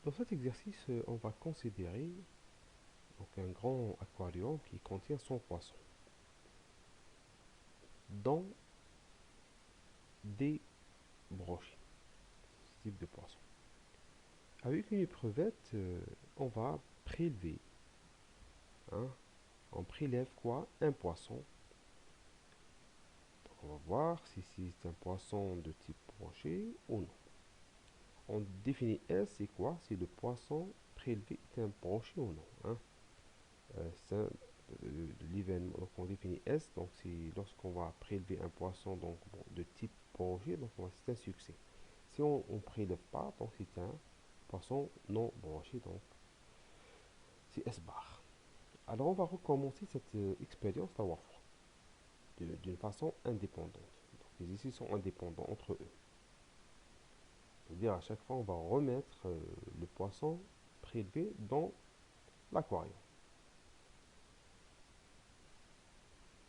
Dans cet exercice, on va considérer donc, un grand aquarium qui contient 100 poissons, dont des brochets, ce type de poisson. Avec une épruvette, on va prélever, hein, on prélève quoi? Un poisson. Donc on va voir si c'est un poisson de type brochet ou non. On définit S, c'est quoi? C'est le poisson prélevé est un brochet ou non, hein. C'est l'événement. Donc on définit S, donc c'est lorsqu'on va prélever un poisson donc, de type brochet, donc c'est un succès. Si on ne prélève pas, donc c'est un poisson non broché, donc c'est S bar. Alors on va recommencer cette expérience la fois d'une façon indépendante. Donc les essais sont indépendants entre eux. C'est-à-dire à chaque fois on va remettre le poisson prélevé dans l'aquarium.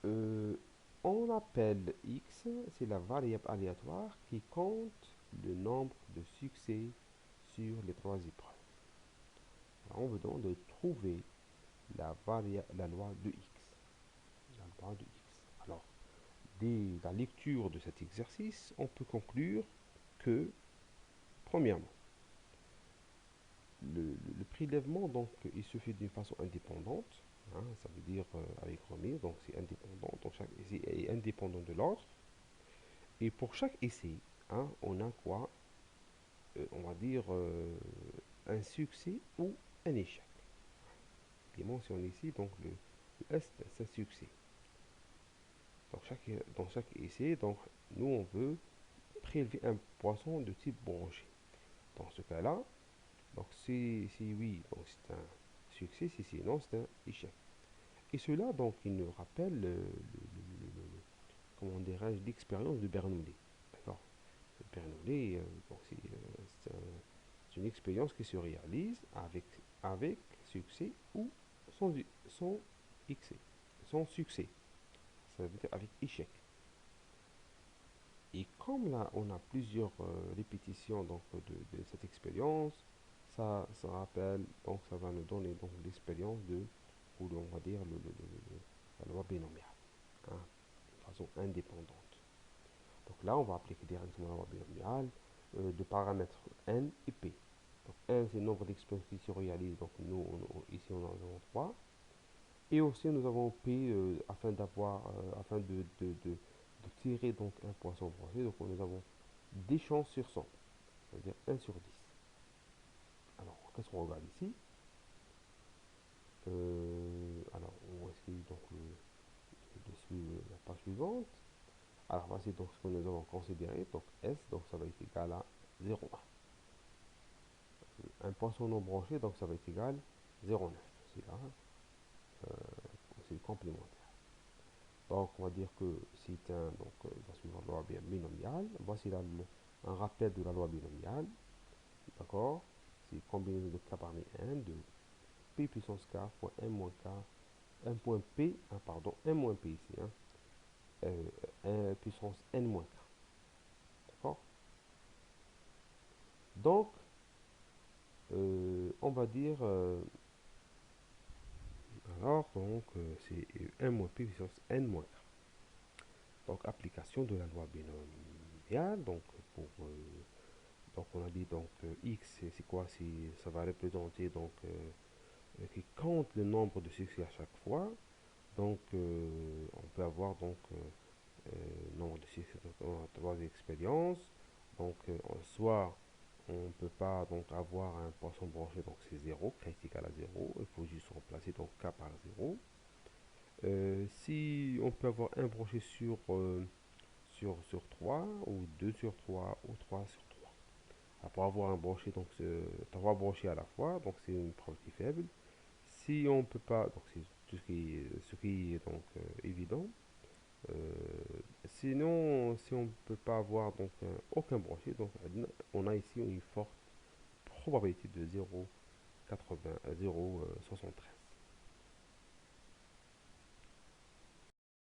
Euh, on appelle X, c'est la variable aléatoire qui compte le nombre de succès sur les trois épreuves. Alors, on veut donc de trouver la loi de X. La loi de X. Alors, dès la lecture de cet exercice, on peut conclure que, premièrement, le prélèvement, donc, il se fait d'une façon indépendante, hein, ça veut dire avec remise, donc c'est indépendant, donc chaque essai est indépendant de l'autre. Et pour chaque essai, hein, on a quoi? On va dire un succès ou un échec. Les mentionne ici, donc le S, c'est un succès. Dans chaque essai, donc, nous, on veut prélever un poisson de type brochet. Dans ce cas-là, donc si oui, donc c'est un succès, si non, c'est un échec. Et cela, donc, il nous rappelle, comment dirais-je, l'expérience de Bernoulli. D'accord? Bernoulli, c'est une expérience qui se réalise avec succès ou sans excès, sans succès. Ça veut dire avec échec. Et comme là, on a plusieurs répétitions donc, de cette expérience, ça rappelle, donc ça va nous donner donc l'expérience de, ou on va dire la loi binomiale, hein, de façon indépendante. Donc là, on va appliquer directement la loi binomiale de paramètres n et p. Donc n, c'est le nombre d'expériences qui se réalisent, donc nous, ici, on en a 3. Et aussi, nous avons P afin de tirer donc un poisson broché. Donc, nous avons des chances sur 100, c'est-à-dire 1 sur 10. Alors, qu'est-ce qu'on regarde ici? Alors, on va essayer donc de suivre la page suivante. Alors, voici donc ce que nous avons considéré. Donc, S, donc ça va être égal à 0,1. Un poisson non branché, donc ça va être égal à 0,9. C'est là, c'est le complémentaire. Donc, on va dire que c'est donc, il va suivre la loi binomiale. Voici là un rappel de la loi binomiale. D'accord? C'est combinaison de k parmi n de p puissance k fois n moins k, 1 point p, pardon, n moins p ici, hein, 1 puissance n moins k. D'accord? Donc, on va dire, c'est n moins p puissance n moins k. Donc, application de la loi binomiale, donc on a dit donc x c'est quoi? Ça va représenter donc qui compte le nombre de succès à chaque fois. Donc on peut avoir donc nombre de succès dans trois expériences. Donc soit on ne peut pas donc avoir un poisson branché, donc c'est 0, k est égal à 0. Il faut juste remplacer donc k par 0. Si on peut avoir un brochet sur 3 ou 2 sur 3 ou 3 sur 3. Pour avoir un brochet, donc 3 brochets à la fois, donc c'est une probabilité faible. Si on peut pas, donc c'est tout ce qui est donc évident. Euh, Sinon, si on ne peut pas avoir donc aucun brochet, donc on a ici une forte probabilité de 0,73.